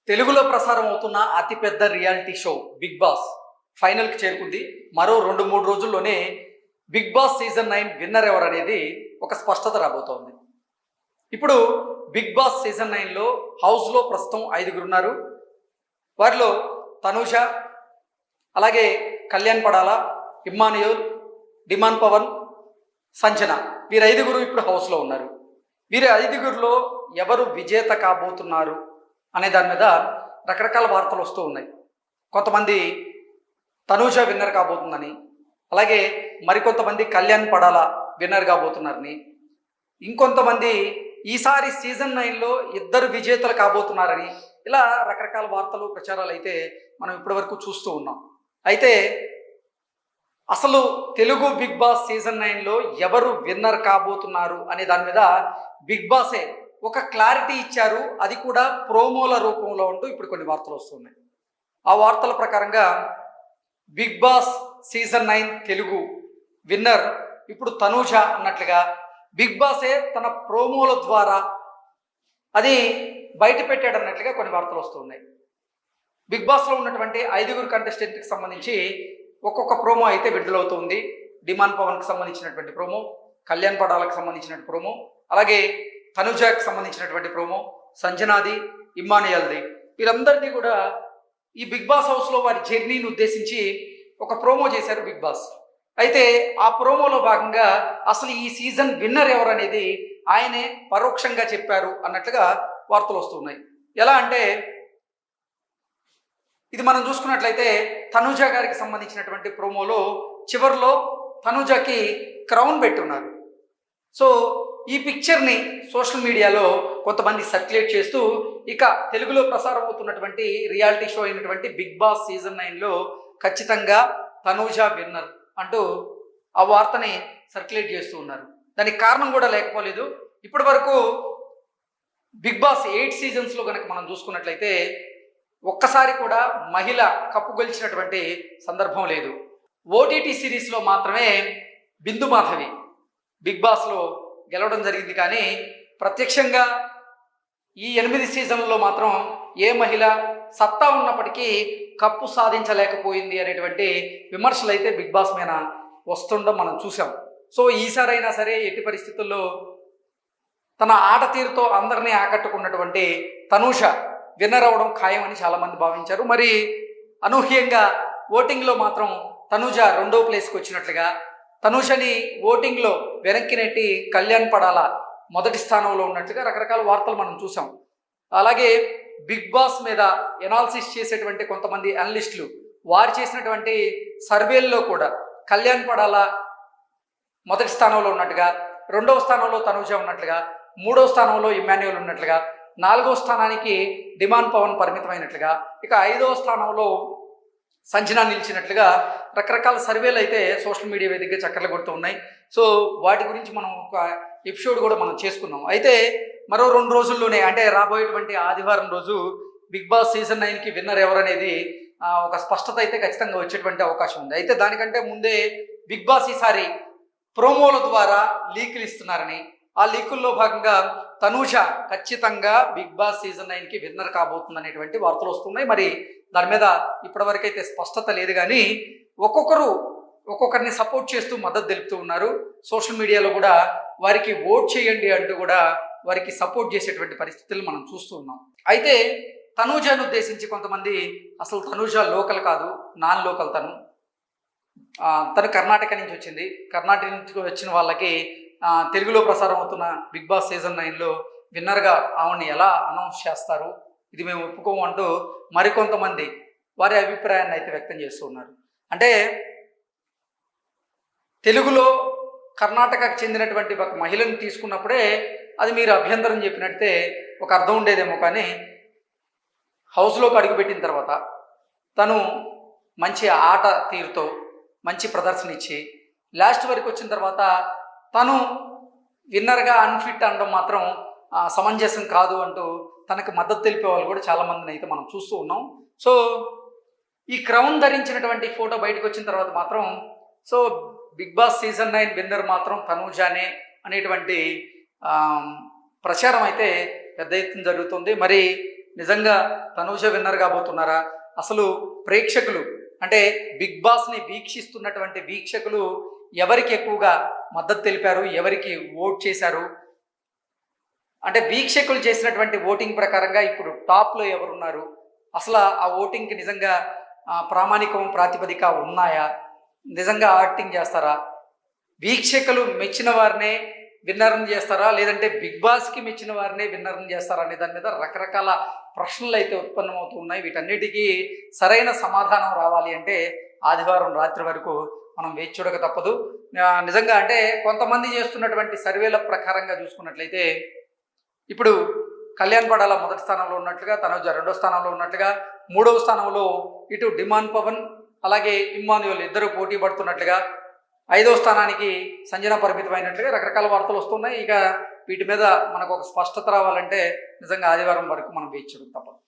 తెలుగులో ప్రసారం అవుతున్న అతిపెద్ద రియాలిటీ షో బిగ్ బాస్ ఫైనల్కి చేరుకుంది. మరో 2-3 రోజుల్లోనే బిగ్ బాస్ సీజన్ 9 విన్నర్ ఎవరు అనేది ఒక స్పష్టత రాబోతోంది. ఇప్పుడు బిగ్ బాస్ సీజన్ 9లో హౌస్లో ప్రస్తుతం 5గురు ఉన్నారు. వారిలో తనూజ, అలాగే కళ్యాణ్ పడాల, ఇమ్మాన్యుయల్, డిమాన్ పవన్, సంజన, వీరు 5గురు ఇప్పుడు హౌస్లో ఉన్నారు. వీరి 5గురిలో ఎవరు విజేత కాబోతున్నారు అనే దాని మీద రకరకాల వార్తలు వస్తూ ఉన్నాయి. కొంతమంది తనూజ విన్నర్ కాబోతుందని, అలాగే మరికొంతమంది కళ్యాణ్ పడాల విన్నర్ కాబోతున్నారని, ఇంకొంతమంది ఈసారి సీజన్ 9లో ఇద్దరు విజేతలు కాబోతున్నారని, ఇలా రకరకాల వార్తలు ప్రచారాలు అయితే మనం ఇప్పటివరకు చూస్తూ ఉన్నాం. అయితే అసలు తెలుగు బిగ్ బాస్ సీజన్ 9లో ఎవరు విన్నర్ కాబోతున్నారు అనే దాని మీద బిగ్ బాసే ఒక క్లారిటీ ఇచ్చారు. అది కూడా ప్రోమోల రూపంలో ఉంటూ ఇప్పుడు కొన్ని వార్తలు వస్తున్నాయి. ఆ వార్తల ప్రకారంగా Bigg Boss season 9 Telugu winner ఇప్పుడు తనూజ అన్నట్లుగా బిగ్ బాసే తన ప్రోమోల ద్వారా అది బయట పెట్టాడు అన్నట్లుగా కొన్ని వార్తలు వస్తున్నాయి. బిగ్ బాస్లో ఉన్నటువంటి 5గురు కంటెస్టెంట్కి సంబంధించి ఒక్కొక్క ప్రోమో అయితే విడుదలవుతుంది. డిమాన్ పవన్కి సంబంధించినటువంటి ప్రోమో, కళ్యాణ్ పడాలకు సంబంధించినటువంటి ప్రోమో, అలాగే తనుజాకి సంబంధించినటువంటి ప్రోమో, సంజనాది, ఇమ్మానియల్ది, వీరందరినీ కూడా ఈ బిగ్ బాస్ హౌస్లో వారి జర్నీని ఉద్దేశించి ఒక ప్రోమో చేశారు బిగ్ బాస్. అయితే ఆ ప్రోమోలో భాగంగా అసలు ఈ సీజన్ విన్నర్ ఎవరు అనేది ఆయనే పరోక్షంగా చెప్పారు అన్నట్లుగా వార్తలు వస్తున్నాయి. ఎలా అంటే ఇది మనం చూసుకున్నట్లయితే తనూజ గారికి సంబంధించినటువంటి ప్రోమోలో చివరిలో తనూజకి క్రౌన్ పెట్టున్నారు. సో ఈ పిక్చర్ని సోషల్ మీడియాలో కొంతమంది సర్క్యులేట్ చేస్తూ ఇక తెలుగులో ప్రసారం అవుతున్నటువంటి రియాలిటీ షో అయినటువంటి బిగ్ బాస్ సీజన్ 9లో ఖచ్చితంగా తనూజ విన్నర్ అంటూ ఆ వార్తని సర్క్యులేట్ చేస్తూ ఉన్నారు. దానికి కారణం కూడా లేకపోలేదు. ఇప్పటి వరకు బిగ్ బాస్ 8 సీజన్స్లో కనుక మనం చూసుకున్నట్లయితే ఒక్కసారి కూడా మహిళ కప్పు గెలిచినటువంటి సందర్భం లేదు. ఓటీటీ సిరీస్లో మాత్రమే బిందు మాధవి బిగ్ బాస్లో గెలవడం జరిగింది. కానీ ప్రత్యక్షంగా ఈ 8 సీజన్లలో మాత్రం ఏ మహిళ సత్తా ఉన్నప్పటికీ కప్పు సాధించలేకపోయింది అనేటువంటి విమర్శలు అయితే బిగ్ బాస్ మీద వస్తుండడం మనం చూసాం. సో ఈసారైనా సరే ఎట్టి పరిస్థితుల్లో తన ఆట తీరుతో అందరినీ ఆకట్టుకున్నటువంటి తనూజ విన్నర్ అవ్వడం ఖాయమని చాలామంది భావించారు. మరి అనూహ్యంగా ఓటింగ్లో మాత్రం తనూజ 2వ ప్లేస్కి వచ్చినట్లుగా, తనూజని ఓటింగ్లో వెనక్కి నెట్టి కళ్యాణ్ పడాల మొదటి స్థానంలో ఉన్నట్లుగా రకరకాల వార్తలు మనం చూసాం. అలాగే బిగ్ బాస్ మీద ఎనాలిసిస్ చేసేటువంటి కొంతమంది అనలిస్టులు వారు చేసినటువంటి సర్వేల్లో కూడా కళ్యాణ్ పడాల మొదటి స్థానంలో ఉన్నట్టుగా, 2వ స్థానంలో తనూజ ఉన్నట్లుగా, 3వ స్థానంలో ఇమ్మాన్యుయల్ ఉన్నట్లుగా, 4వ స్థానానికి డిమాన్ పవన్ పరిమితమైనట్లుగా, ఇక 5వ స్థానంలో సంజన నిలిచినట్లుగా రకరకాల సర్వేలు అయితే సోషల్ మీడియా వేదికగా చక్కర్లు కొడుతూ ఉన్నాయి. సో వాటి గురించి మనం ఒక ఎపిసోడ్ కూడా మనం చేసుకున్నాం. అయితే మరో 2 రోజుల్లోనే, అంటే రాబోయేటువంటి ఆదివారం రోజు బిగ్ బాస్ సీజన్ 9కి విన్నర్ ఎవరనేది ఒక స్పష్టత అయితే ఖచ్చితంగా వచ్చేటువంటి అవకాశం ఉంది. అయితే దానికంటే ముందే బిగ్ బాస్ ఈసారి ప్రోమోల ద్వారా లీకులు ఇస్తున్నారని, ఆ లీకుల్లో భాగంగా తనూజ ఖచ్చితంగా బిగ్ బాస్ సీజన్ 9కి విన్నర్ కాబోతుంది అనేటువంటి వార్తలు వస్తున్నాయి. మరి దాని మీద ఇప్పటివరకైతే స్పష్టత లేదు. కానీ ఒక్కొక్కరిని సపోర్ట్ చేస్తూ మద్దతు తెలుపుతూ ఉన్నారు. సోషల్ మీడియాలో కూడా వారికి ఓట్ చేయండి అంటూ కూడా వారికి సపోర్ట్ చేసేటువంటి పరిస్థితులు మనం చూస్తూ ఉన్నాం. అయితే తనూజను ఉద్దేశించి కొంతమంది అసలు తనూజ లోకల్ కాదు, నాన్ లోకల్, తను కర్ణాటక నుంచి వచ్చింది, కర్ణాటక నుంచి వచ్చిన వాళ్ళకి తెలుగులో ప్రసారం అవుతున్న బిగ్ బాస్ సీజన్ 9లో విన్నర్గా ఆవిడని ఎలా అనౌన్స్ చేస్తారు, ఇది మేము ఒప్పుకోము అంటూ మరికొంతమంది వారి అభిప్రాయాన్ని అయితే వ్యక్తం చేస్తూ ఉన్నారు. అంటే తెలుగులో కర్ణాటకకు చెందినటువంటి ఒక మహిళను తీసుకున్నప్పుడే అది మీరు అభ్యంతరం చెప్పినట్టే ఒక అర్థం ఉండేదేమో. కానీ హౌస్లోకి అడుగుపెట్టిన తర్వాత తను మంచి ఆట తీరుతో మంచి ప్రదర్శన ఇచ్చి లాస్ట్ వరకు వచ్చిన తర్వాత తను విన్నర్గా అన్ఫిట్ అనడం మాత్రం సమంజసం కాదు అంటూ తనకు మద్దతు తెలిపే వాళ్ళు కూడా చాలామందిని అయితే మనం చూస్తూ ఉన్నాం. సో ఈ క్రౌన్ ధరించినటువంటి ఫోటో బయటకు వచ్చిన తర్వాత మాత్రం so Bigg Boss season 9 winner మాత్రం తనూజానే అనేటువంటి ప్రచారం అయితే పెద్ద ఎత్తున జరుగుతుంది. మరి నిజంగా తనూజ విన్నర్ కాబోతున్నారా? అసలు ప్రేక్షకులు అంటే బిగ్ బాస్ని వీక్షిస్తున్నటువంటి వీక్షకులు ఎవరికి ఎక్కువగా మద్దతు తెలిపారు, ఎవరికి ఓట్ చేశారు? అంటే వీక్షకులు చేసినటువంటి ఓటింగ్ ప్రకారంగా ఇప్పుడు టాప్లో ఎవరున్నారు? అసలు ఆ ఓటింగ్కి నిజంగా ప్రామాణికం ప్రాతిపదిక ఉన్నాయా? నిజంగా యాక్టింగ్ చేస్తారా? వీక్షకులు మెచ్చిన వారినే విన్నర్ని చేస్తారా, లేదంటే బిగ్ బాస్కి మెచ్చిన వారినే విన్నర్ని చేస్తారా అనే దాని మీద రకరకాల ప్రశ్నలు అయితే ఉత్పన్నమవుతూ ఉన్నాయి. వీటన్నిటికీ సరైన సమాధానం రావాలి అంటే ఆదివారం రాత్రి వరకు మనం వేచి చూడక తప్పదు. నిజంగా అంటే కొంతమంది చేస్తున్నటువంటి సర్వేల ప్రకారంగా చూసుకున్నట్లయితే ఇప్పుడు కళ్యాణ్ పడాల మొదటి స్థానంలో ఉన్నట్లుగా, తనూజ రెండో స్థానంలో ఉన్నట్లుగా, మూడవ స్థానంలో ఇటు డిమాన్ పవన్ అలాగే ఇమ్మాన్యుయల్ ఇద్దరు పోటీ పడుతున్నట్లుగా, ఐదవ స్థానానికి సంజన పరిమితమైనట్లుగా రకరకాల వార్తలు వస్తున్నాయి. ఇక వీటి మీద మనకు ఒక స్పష్టత రావాలంటే నిజంగా ఆదివారం వరకు మనం వేచి చూడక తప్పదు.